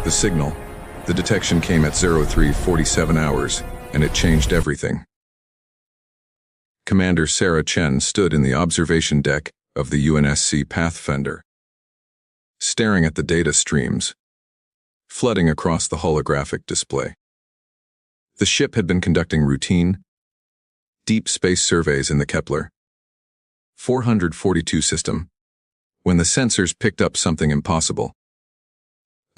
The signal. The detection came at 03:47 hours, and it changed everything. Commander Sarah Chen stood in the observation deck of the UNSC Pathfinder, staring at the data streams flooding across the holographic display. The ship had been conducting routine, deep space surveys in the Kepler 442 system when the sensors picked up something impossible.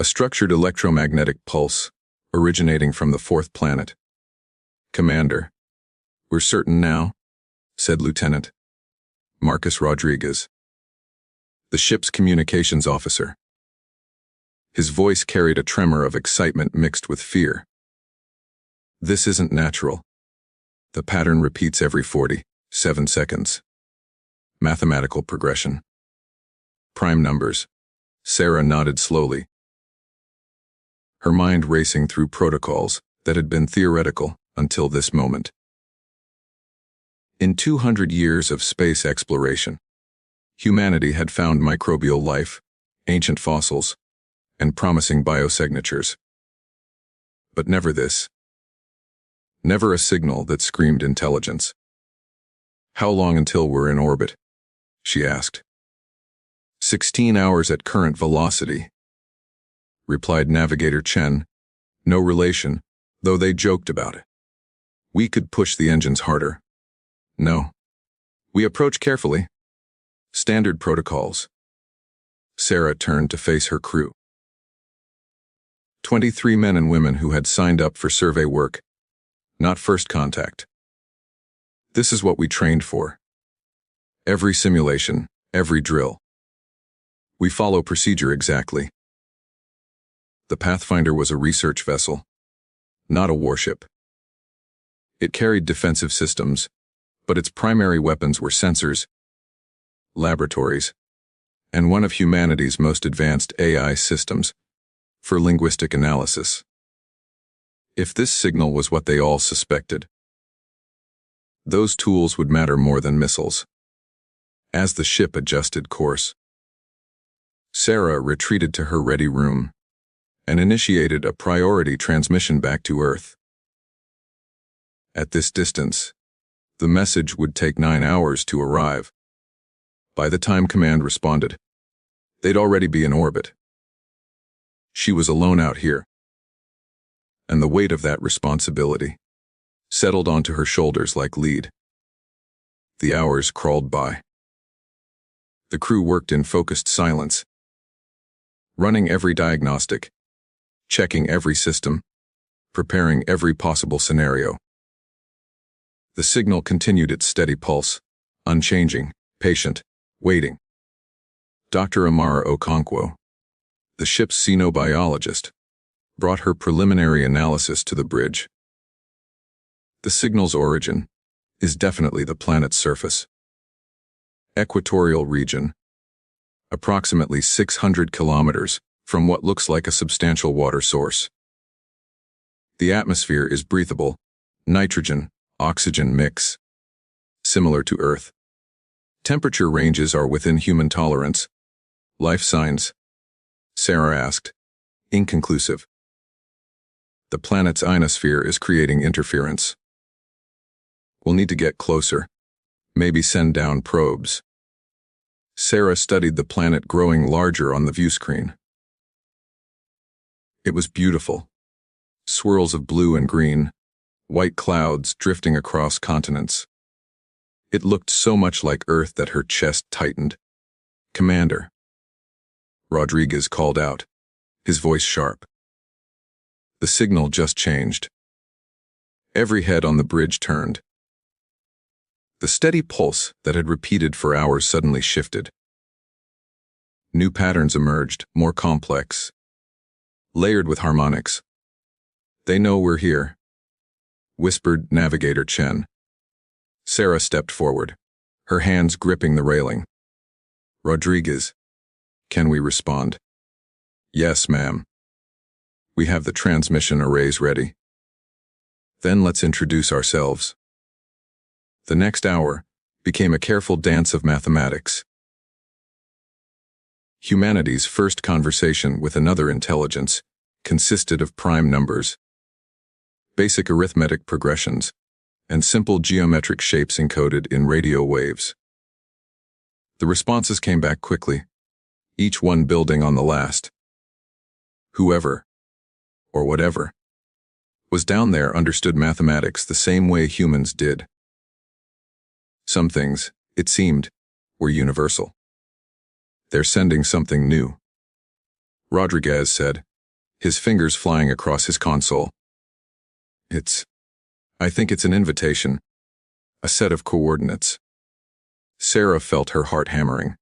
A structured electromagnetic pulse originating from the fourth planet. "Commander, we're certain now," said Lieutenant Marcus Rodriguez, the ship's communications officer. His voice carried a tremor of excitement mixed with fear. "This isn't natural. The pattern repeats every 47 seconds. Mathematical progression. Prime numbers." Sarah nodded slowly, her mind racing through protocols that had been theoretical until this moment. In 200 years of space exploration, humanity had found microbial life, ancient fossils, and promising biosignatures. But never this. Never a signal that screamed intelligence. "How long until we're in orbit?" she asked. 16 hours at current velocity," replied Navigator Chen. "No relation, though they joked about it. We could push the engines harder." "No. We approach carefully. Standard protocols." Sarah turned to face her crew. 23 men and women who had signed up for survey work, not first contact. "This is what we trained for. Every simulation, every drill. We follow procedure exactly." The Pathfinder was a research vessel, not a warship. It carried defensive systems, but its primary weapons were sensors, laboratories, and one of humanity's most advanced AI systems for linguistic analysis. If this signal was what they all suspected, those tools would matter more than missiles. As the ship adjusted course, Sarah retreated to her ready room and initiated a priority transmission back to Earth. At this distance, the message would take 9 hours to arrive. By the time command responded, they'd already be in orbit. She was alone out here, and the weight of that responsibility settled onto her shoulders like lead. The hours crawled by. The crew worked in focused silence, running every diagnostic, checking every system, preparing every possible scenario. The signal continued its steady pulse, unchanging, patient, waiting. Dr. Amara Okonkwo, the ship's xenobiologist, brought her preliminary analysis to the bridge. The signal's origin is definitely the planet's surface. Equatorial region, approximately 600 kilometers from what looks like a substantial water source. The atmosphere is breathable, nitrogen-oxygen mix, similar to Earth. Temperature ranges are within human tolerance. Life signs? Sarah asked. Inconclusive. The planet's ionosphere is creating interference. We'll need to get closer, maybe send down probes. Sarah studied the planet growing larger on the viewscreen. It was beautiful. Swirls of blue and green, white clouds drifting across continents. It looked so much like Earth that her chest tightened. "Commander," Rodriguez called out, his voice sharp. The signal just changed. Every head on the bridge turned. The steady pulse that had repeated for hours suddenly shifted. New patterns emerged, more complex, layered with harmonics. "They know we're here," whispered Navigator Chen. Sarah stepped forward, her hands gripping the railing. "Rodriguez, can we respond?" "Yes, ma'am. We have the transmission arrays ready." "Then let's introduce ourselves." The next hour became a careful dance of mathematics. Humanity's first conversation with another intelligence consisted of prime numbers, basic arithmetic progressions, and simple geometric shapes encoded in radio waves. The responses came back quickly, each one building on the last. Whoever, or whatever, was down there understood mathematics the same way humans did. Some things, it seemed, were universal. They're sending something new, Rodriguez said, his fingers flying across his console. I think it's an invitation, a set of coordinates. Sarah felt her heart hammering.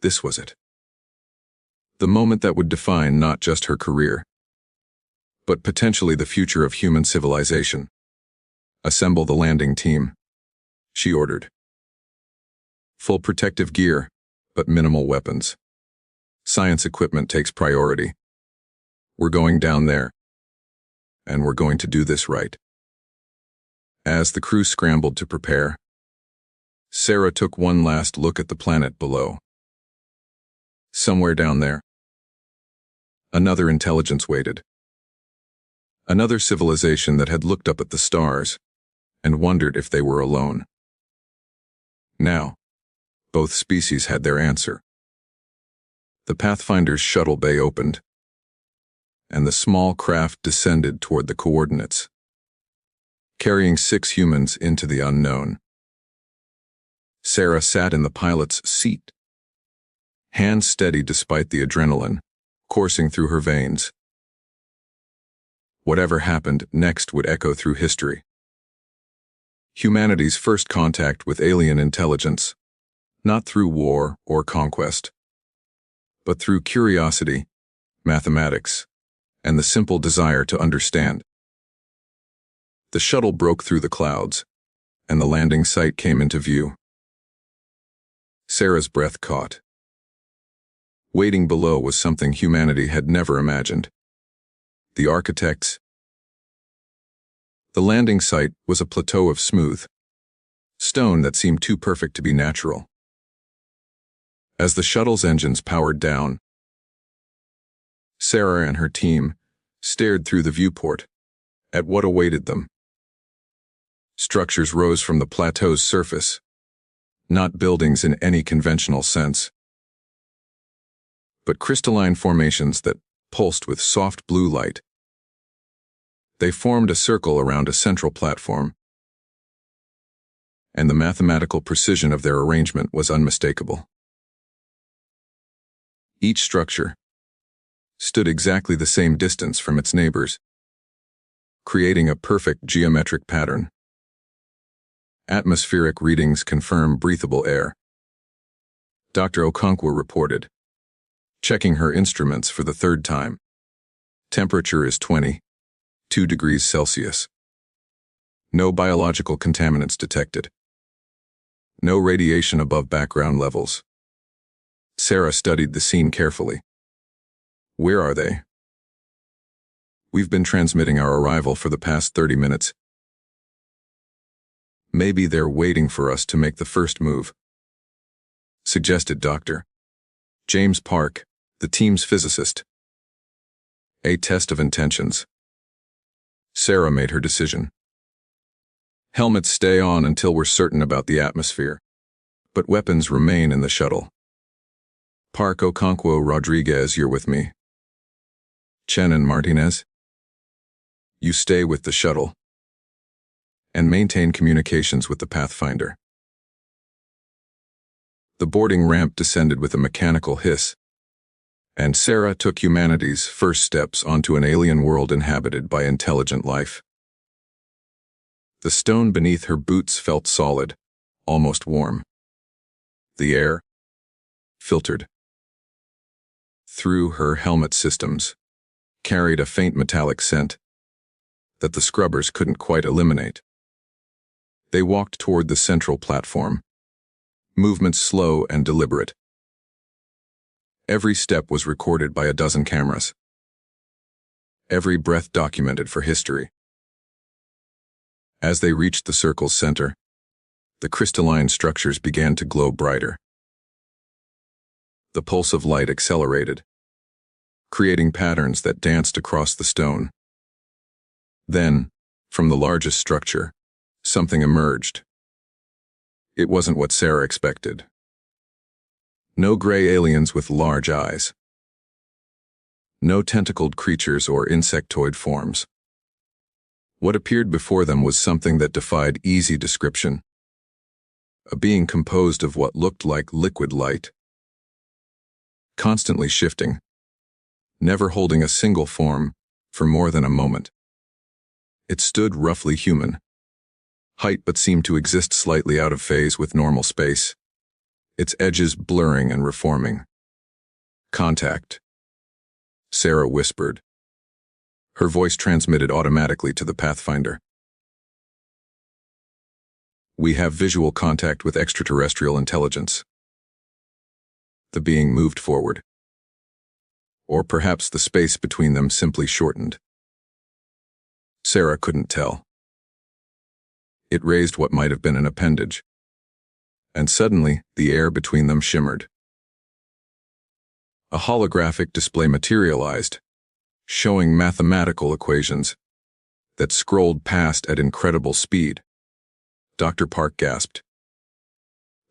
This was it. The moment that would define not just her career, but potentially the future of human civilization. Assemble the landing team, she ordered. Full protective gear, but minimal weapons. Science equipment takes priority. We're going down there, and we're going to do this right. As the crew scrambled to prepare, Sarah took one last look at the planet below. Somewhere down there, another intelligence waited. Another civilization that had looked up at the stars and wondered if they were alone. Now, both species had their answer. The Pathfinder's shuttle bay opened, and the small craft descended toward the coordinates, carrying 6 humans into the unknown. Sarah sat in the pilot's seat, hands steady despite the adrenaline coursing through her veins. Whatever happened next would echo through history. Humanity's first contact with alien intelligence, not through war or conquest, but through curiosity, mathematics, and the simple desire to understand. The shuttle broke through the clouds, and the landing site came into view. Sarah's breath caught. Waiting below was something humanity had never imagined. The architects. The landing site was a plateau of smooth stone that seemed too perfect to be natural. As the shuttle's engines powered down, Sarah and her team stared through the viewport at what awaited them. Structures rose from the plateau's surface, not buildings in any conventional sense, but crystalline formations that pulsed with soft blue light. They formed a circle around a central platform, and the mathematical precision of their arrangement was unmistakable. Each structure stood exactly the same distance from its neighbors, creating a perfect geometric pattern. Atmospheric readings confirm breathable air, Dr. Okonkwo reported, checking her instruments for the 3rd time. Temperature is 22 degrees Celsius. No biological contaminants detected. No radiation above background levels. Sarah studied the scene carefully. Where are they? We've been transmitting our arrival for the past 30 minutes. Maybe they're waiting for us to make the first move, suggested Dr. James Park, the team's physicist. A test of intentions. Sarah made her decision. Helmets stay on until we're certain about the atmosphere, but weapons remain in the shuttle. Park, Okonkwo, Rodriguez, you're with me. Chen and Martinez, you stay with the shuttle and maintain communications with the Pathfinder. The boarding ramp descended with a mechanical hiss, and Sarah took humanity's first steps onto an alien world inhabited by intelligent life. The stone beneath her boots felt solid, almost warm. The air, filtered through her helmet systems, carried a faint metallic scent that the scrubbers couldn't quite eliminate. They walked toward the central platform, movements slow and deliberate. Every step was recorded by a dozen cameras. Every breath documented for history. As they reached the circle's center, the crystalline structures began to glow brighter. The pulse of light accelerated, creating patterns that danced across the stone. Then, from the largest structure, something emerged. It wasn't what Sarah expected. No gray aliens with large eyes. No tentacled creatures or insectoid forms. What appeared before them was something that defied easy description. A being composed of what looked like liquid light. Constantly shifting. Never holding a single form for more than a moment. It stood roughly human. Height but seemed to exist slightly out of phase with normal space. Its edges blurring and reforming. Contact. Sarah whispered. Her voice transmitted automatically to the Pathfinder. We have visual contact with extraterrestrial intelligence. The being moved forward. Or perhaps the space between them simply shortened. Sarah couldn't tell. It raised what might have been an appendage. And suddenly, the air between them shimmered. A holographic display materialized, showing mathematical equations that scrolled past at incredible speed. Dr. Park gasped.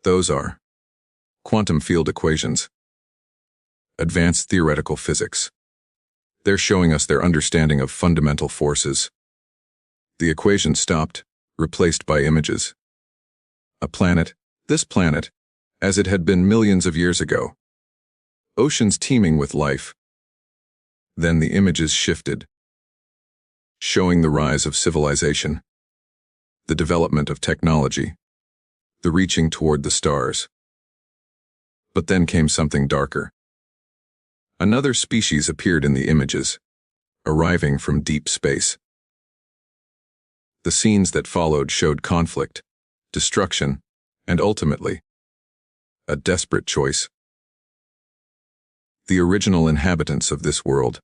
Those are quantum field equations. Advanced theoretical physics. They're showing us their understanding of fundamental forces. The equation stopped, replaced by images. A planet, this planet, as it had been millions of years ago. Oceans teeming with life. Then the images shifted, showing the rise of civilization, the development of technology, the reaching toward the stars. But then came something darker. Another species appeared in the images, arriving from deep space. The scenes that followed showed conflict, destruction, and ultimately, a desperate choice. The original inhabitants of this world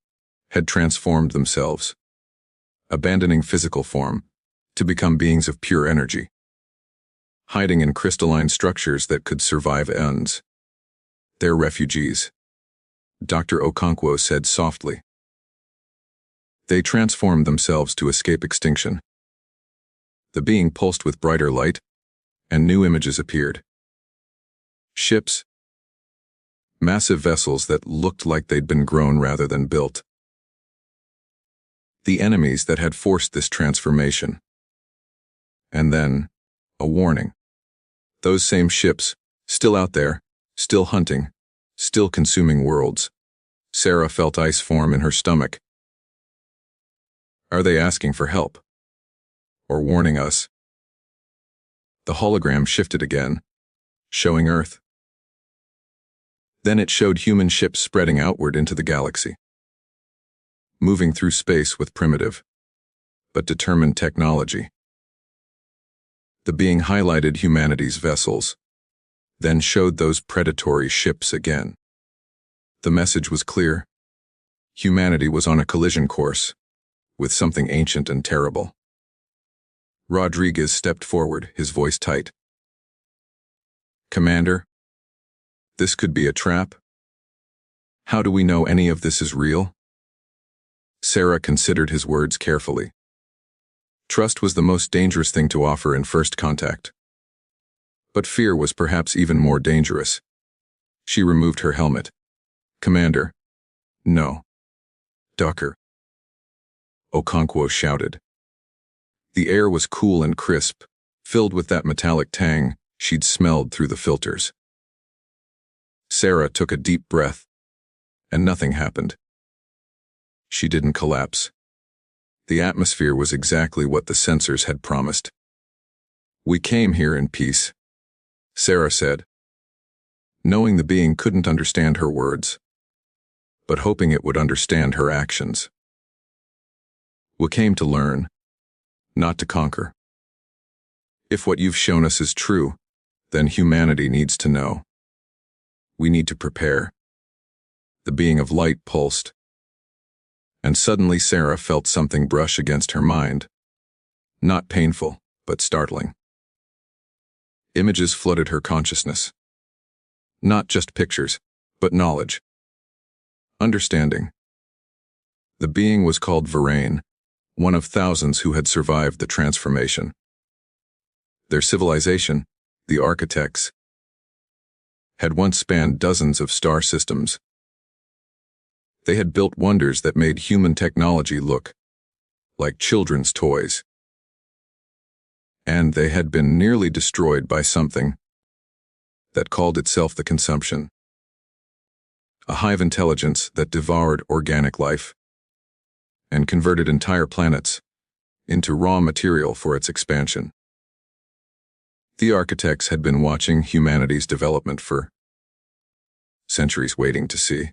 had transformed themselves, abandoning physical form to become beings of pure energy, hiding in crystalline structures that could survive eons. They're refugees, Dr. Okonkwo said softly. They transformed themselves to escape extinction. The being pulsed with brighter light, and new images appeared. Ships, massive vessels that looked like they'd been grown rather than built. The enemies that had forced this transformation. And then, a warning. Those same ships, still out there, still hunting, still consuming worlds. Sarah felt ice form in her stomach. Are they asking for help? Or warning us? The hologram shifted again, showing Earth. Then it showed human ships spreading outward into the galaxy, moving through space with primitive, but determined technology. The being highlighted humanity's vessels, then showed those predatory ships again. The message was clear. Humanity was on a collision course with something ancient and terrible. Rodriguez stepped forward, his voice tight. Commander, this could be a trap. How do we know any of this is real? Sarah considered his words carefully. Trust was the most dangerous thing to offer in first contact. But fear was perhaps even more dangerous. She removed her helmet. Commander. No. Docker. Okonkwo shouted. The air was cool and crisp, filled with that metallic tang she'd smelled through the filters. Sarah took a deep breath, and nothing happened. She didn't collapse. The atmosphere was exactly what the sensors had promised. We came here in peace, Sarah said, knowing the being couldn't understand her words, but hoping it would understand her actions. We came to learn, not to conquer. If what you've shown us is true, then humanity needs to know. We need to prepare. The being of light pulsed. And suddenly Sarah felt something brush against her mind. Not painful, but startling. Images flooded her consciousness. Not just pictures, but knowledge. Understanding, The being was called Varane, one of thousands who had survived the transformation. Their civilization, the architects, had once spanned dozens of star systems. They had built wonders that made human technology look like children's toys. And they had been nearly destroyed by something that called itself the consumption. A hive intelligence that devoured organic life and converted entire planets into raw material for its expansion. The architects had been watching humanity's development for centuries, waiting to see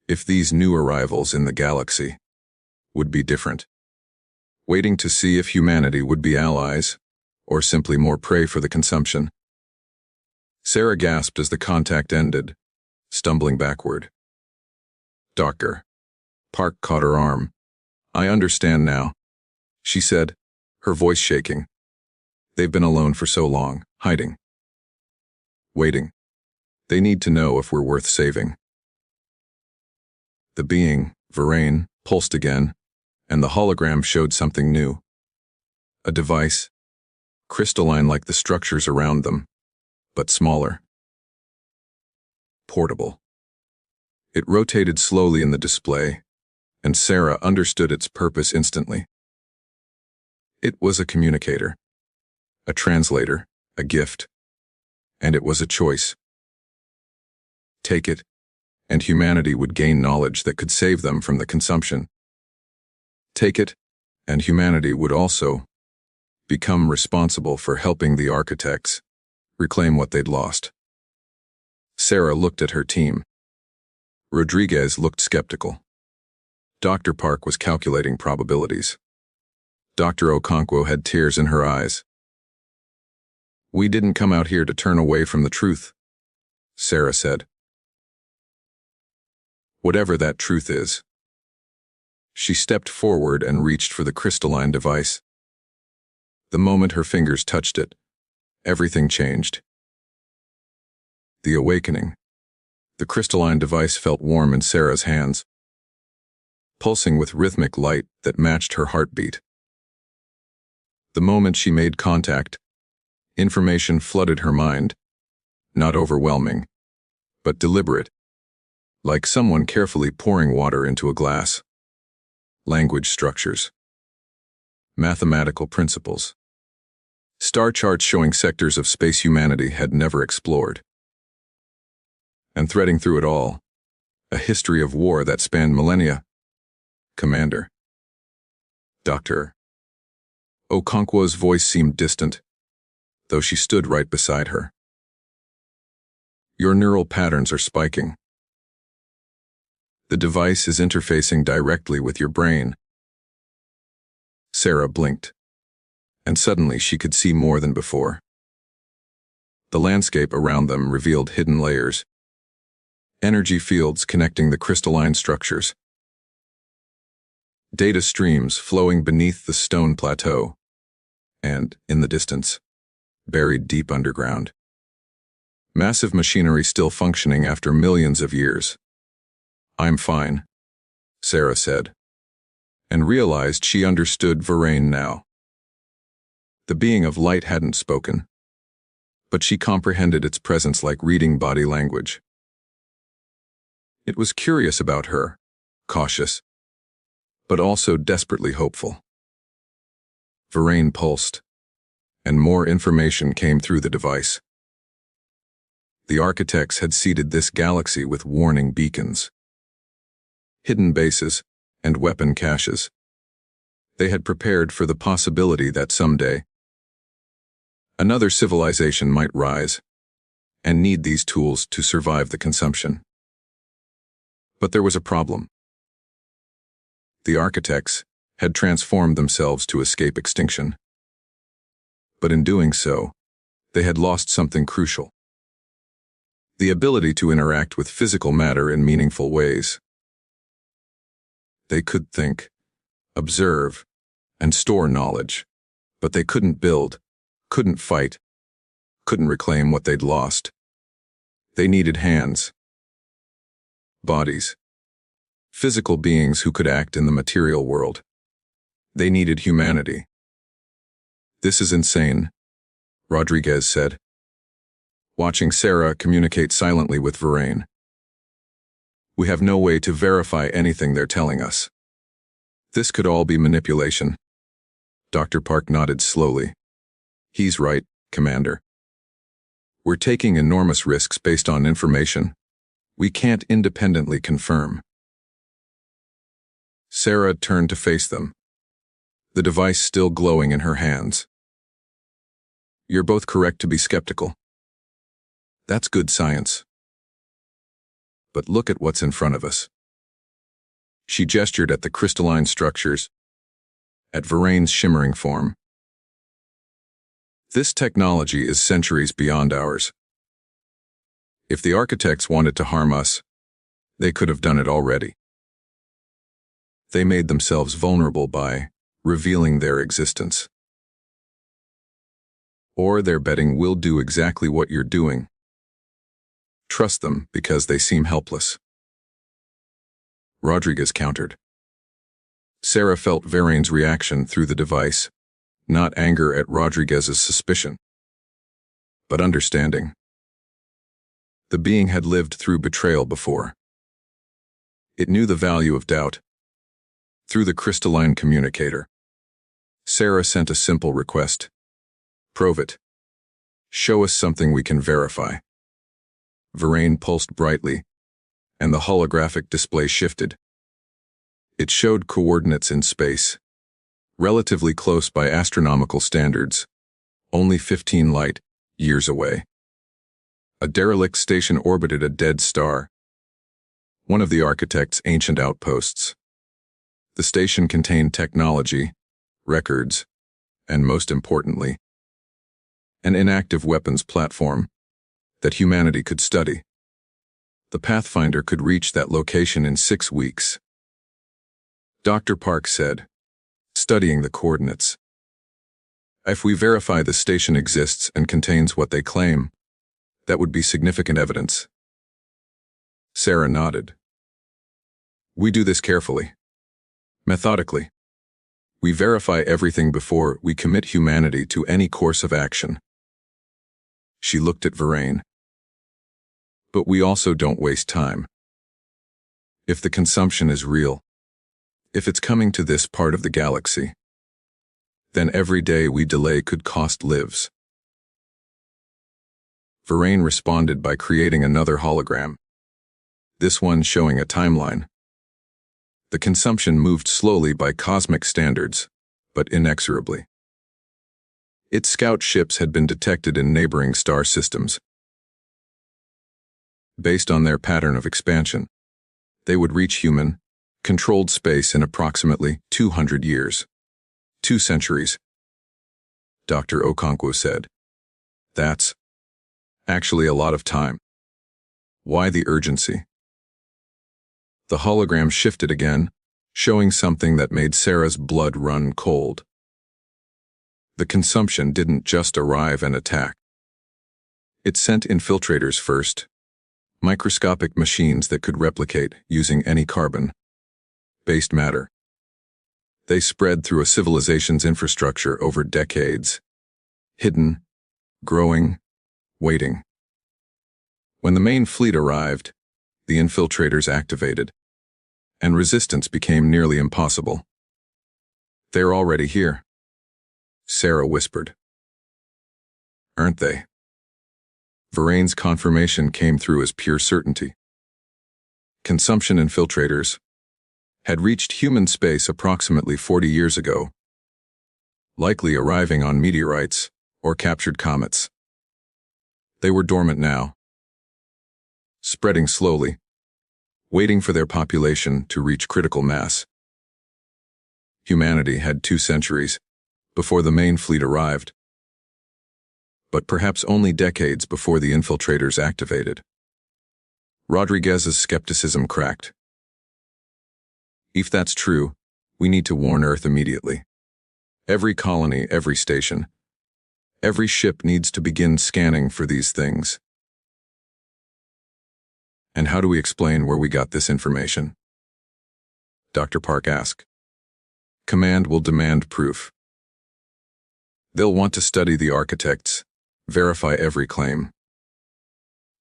if these new arrivals in the galaxy would be different, waiting to see if humanity would be allies or simply more prey for the consumption. Sarah gasped as the contact ended, stumbling backward. "Doctor." Park caught her arm. "I understand now," she said, her voice shaking. "They've been alone for so long, hiding, waiting. They need to know if we're worth saving." The being, Varane, pulsed again, and the hologram showed something new. A device, crystalline like the structures around them, but smaller. Portable. It rotated slowly in the display, and Sarah understood its purpose instantly. It was a communicator, a translator, a gift, and it was a choice. Take it, and humanity would gain knowledge that could save them from the consumption. Take it, and humanity would also become responsible for helping the architects reclaim what they'd lost. Sarah looked at her team. Rodriguez looked skeptical. Dr. Park was calculating probabilities. Dr. Okonkwo had tears in her eyes. "We didn't come out here to turn away from the truth," Sarah said. "Whatever that truth is." She stepped forward and reached for the crystalline device. The moment her fingers touched it, everything changed. The awakening. The crystalline device felt warm in Sarah's hands, pulsing with rhythmic light that matched her heartbeat. The moment she made contact, information flooded her mind, not overwhelming, but deliberate, like someone carefully pouring water into a glass. Language structures, mathematical principles, star charts showing sectors of space humanity had never explored. And threading through it all, a history of war that spanned millennia. "Commander." "Doctor." Okonkwo's voice seemed distant, though she stood right beside her. "Your neural patterns are spiking. The device is interfacing directly with your brain." Sarah blinked, and suddenly she could see more than before. The landscape around them revealed hidden layers, energy fields connecting the crystalline structures, data streams flowing beneath the stone plateau, and, in the distance, buried deep underground, massive machinery still functioning after millions of years. "I'm fine," Sarah said, and realized she understood Varane now. The being of light hadn't spoken, but she comprehended its presence like reading body language. It was curious about her, cautious, but also desperately hopeful. Varane pulsed, and more information came through the device. The architects had seeded this galaxy with warning beacons, hidden bases, and weapon caches. They had prepared for the possibility that someday another civilization might rise and need these tools to survive the consumption. But there was a problem. The architects had transformed themselves to escape extinction. But in doing so, they had lost something crucial: the ability to interact with physical matter in meaningful ways. They could think, observe, and store knowledge, but they couldn't build, couldn't fight, couldn't reclaim what they'd lost. They needed hands, bodies, Physical beings who could act in the material world. They needed humanity. "This is insane," Rodriguez said, watching Sarah communicate silently with Varane. "We have no way to verify anything they're telling us. This could all be manipulation." Dr. Park nodded slowly. "He's right, Commander. We're taking enormous risks based on information we can't independently confirm." Sarah turned to face them, the device still glowing in her hands. "You're both correct to be skeptical. That's good science. But look at what's in front of us." She gestured at the crystalline structures, at Varane's shimmering form. "This technology is centuries beyond ours. If the architects wanted to harm us, they could have done it already. They made themselves vulnerable by revealing their existence. Or they're betting we'll do exactly what you're doing. Trust them because they seem helpless." Rodriguez countered. Sarah felt Varane's reaction through the device, not anger at Rodriguez's suspicion, but understanding. The being had lived through betrayal before. It knew the value of doubt. Through the crystalline communicator, Sarah sent a simple request. "Prove it. Show us something we can verify." Varane pulsed brightly, and the holographic display shifted. It showed coordinates in space, relatively close by astronomical standards, only 15 light years away. A derelict station orbited a dead star, one of the architect's ancient outposts. The station contained technology, records, and most importantly, an inactive weapons platform that humanity could study. The Pathfinder could reach that location in 6 weeks. Dr. Park said, studying the coordinates. "If we verify the station exists and contains what they claim, that would be significant evidence." Sarah nodded. "We do this carefully, methodically. We verify everything before we commit humanity to any course of action." She looked at Varane. "But we also don't waste time. If the consumption is real, if it's coming to this part of the galaxy, then every day we delay could cost lives." Varane responded by creating another hologram, this one showing a timeline. The consumption moved slowly by cosmic standards, but inexorably. Its scout ships had been detected in neighboring star systems. Based on their pattern of expansion, they would reach human-controlled space in approximately 200 years. 2 centuries. Dr. Okonkwo said. "That's actually a lot of time. Why the urgency?" The hologram shifted again, showing something that made Sarah's blood run cold. The consumption didn't just arrive and attack. It sent infiltrators first, microscopic machines that could replicate using any carbon-based matter. They spread through a civilization's infrastructure over decades, hidden, growing, waiting. When the main fleet arrived, the infiltrators activated, and resistance became nearly impossible. "They're already here," Sarah whispered. "Aren't they?" Varane's confirmation came through as pure certainty. Consumption infiltrators had reached human space approximately 40 years ago, likely arriving on meteorites or captured comets. They were dormant now, spreading slowly, waiting for their population to reach critical mass. Humanity had 2 centuries before the main fleet arrived, but perhaps only decades before the infiltrators activated. Rodriguez's skepticism cracked. "If that's true, we need to warn Earth immediately. Every colony, every station, every ship needs to begin scanning for these things." "And how do we explain where we got this information?" Dr. Park asked. Command will demand proof. They'll want to study the architects, verify every claim.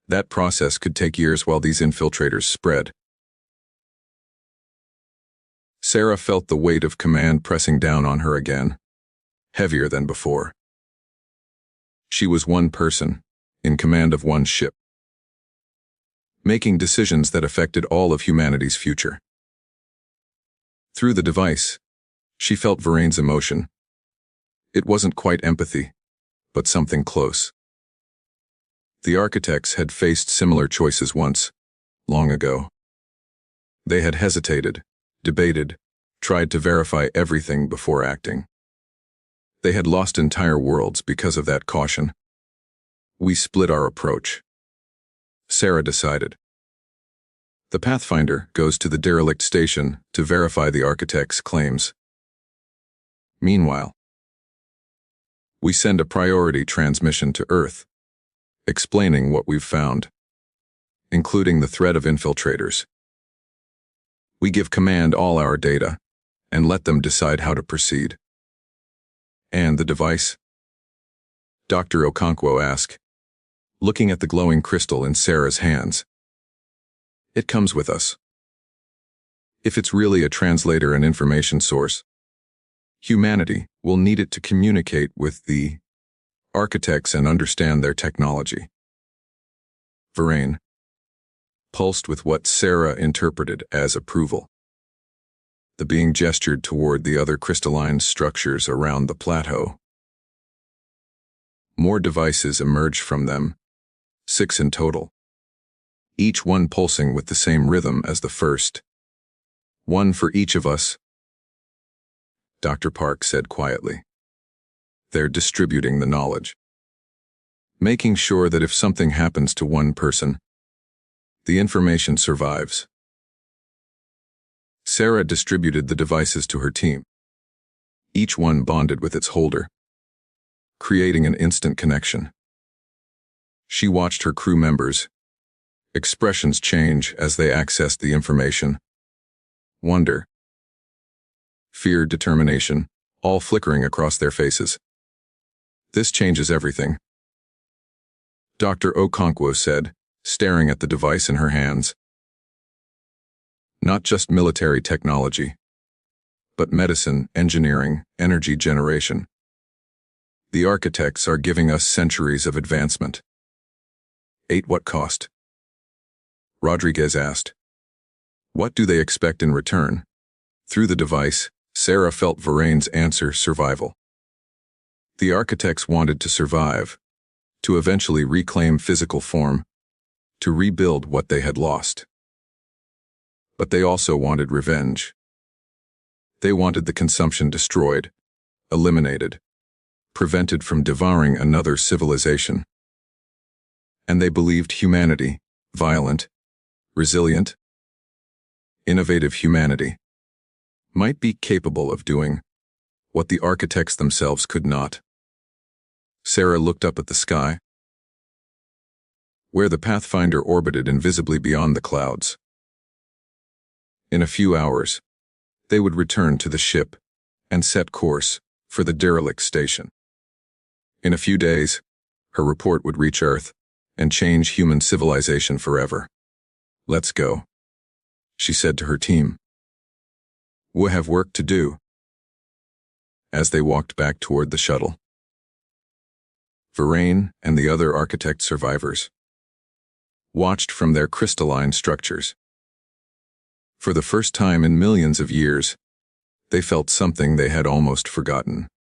That process could take years while these infiltrators spread. Sarah felt the weight of command pressing down on her again, heavier than before. She was one person, in command of one ship, making decisions that affected all of humanity's future. Through the device, she felt Varaine's emotion. It wasn't quite empathy, but something close. The architects had faced similar choices once, long ago. They had hesitated, debated, tried to verify everything before acting. They had lost entire worlds because of that caution. We split our approach. Sarah decided. The Pathfinder goes to the derelict station to verify the architect's claims. Meanwhile, we send a priority transmission to Earth, explaining what we've found, including the threat of infiltrators. We give command all our data and let them decide how to proceed. And the device? Dr. Okonkwo asked, looking at the glowing crystal in Sarah's hands. It comes with us. If it's really a translator and information source, humanity will need it to communicate with the architects and understand their technology. Varaine pulsed with what Sarah interpreted as approval. The being gestured toward the other crystalline structures around the plateau. More devices emerged from them, 6 in total, each one pulsing with the same rhythm as the first. One for each of us, Dr. Park said quietly. They're distributing the knowledge, making sure that if something happens to one person, the information survives. Sarah distributed the devices to her team. Each one bonded with its holder, creating an instant connection. She watched her crew members, expressions change as they accessed the information. Wonder, fear, determination, all flickering across their faces. This changes everything, Dr. Okonkwo said, staring at the device in her hands. Not just military technology, but medicine, engineering, energy generation. The architects are giving us centuries of advancement. At what cost? Rodriguez asked. What do they expect in return? Through the device, Sarah felt Varaine's answer: survival. The architects wanted to survive, to eventually reclaim physical form, to rebuild what they had lost. But they also wanted revenge. They wanted the consumption destroyed, eliminated, prevented from devouring another civilization. And they believed humanity, violent, resilient, innovative humanity, might be capable of doing what the architects themselves could not. Sarah looked up at the sky, where the Pathfinder orbited invisibly beyond the clouds. In a few hours, they would return to the ship and set course for the derelict station. In a few days, her report would reach Earth and change human civilization forever. Let's go, she said to her team. We have work to do. As they walked back toward the shuttle, Varaine and the other architect survivors watched from their crystalline structures. For the first time in millions of years, they felt something they had almost forgotten.